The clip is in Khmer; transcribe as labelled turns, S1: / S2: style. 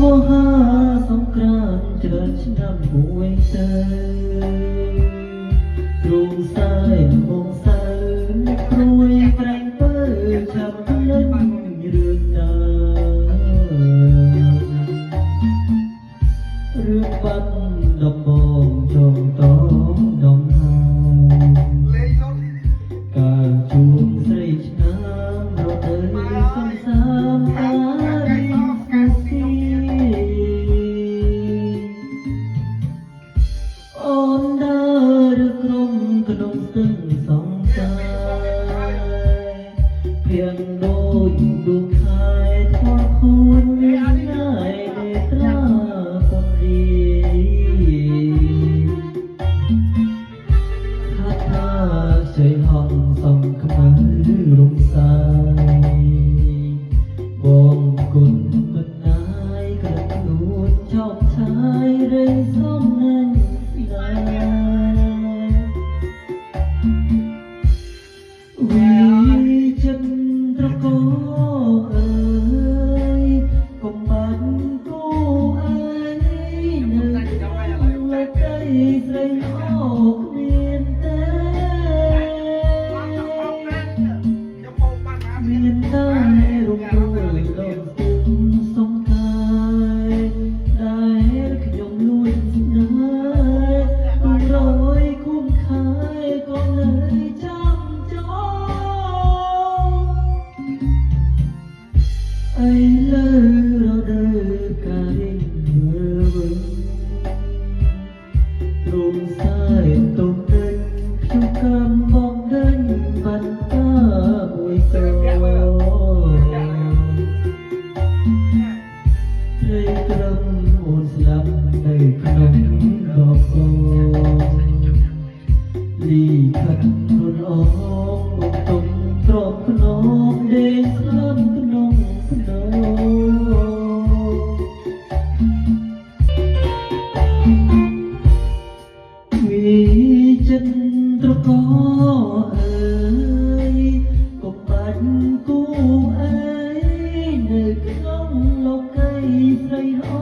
S1: មហាសង្គ្រាមច្រើនឆ្នាំមួយទៅរូងសើមកសើអ្នកព្រួយក្រែងពើឆាប់លេងរឿងដើរឿងបាត់ដំបងចងតងដងហាកាលជួងស្រីឆ្នាំរត់ទៅសំសាមអារីស៊ីអូនដើរក្រុមក្នុងស្ទឹងសង្សារភៀងដូចដួងខែថ្មខូនមានណាយនេត្រាកូនរីថាថាជ័យហំសំខ្មៅរំសាយបងគុណមិនណាយក្រខ្លួនចោកឆាយរែងសំណាញ់ណាវិចិត្រកោអើយកុំបាត់គូអើយនៅលើកៃស្រីអោគ្មានតែមានតែរំដួលដល់ទុំសំកាយដែលខ្ញុំលួចស្នេហ៍រយគុំខែក៏នៅចាំចោអីលើរដូវកាលមើលវិញទ្រង់សែនទុំដេញខ្ញុំកំបងដេញបាត់តាមួយតោត្រីក្រំអូនស្លាប់នៅក្នុងដបលីខិតខ្លួនអងមកទុំទ្របខ្នងដេកស្លាប់ក្នុងស្នោវិចិត្រកោអើយកុំបាច់គូអើយនៅក្នុងលោកីស្រីអ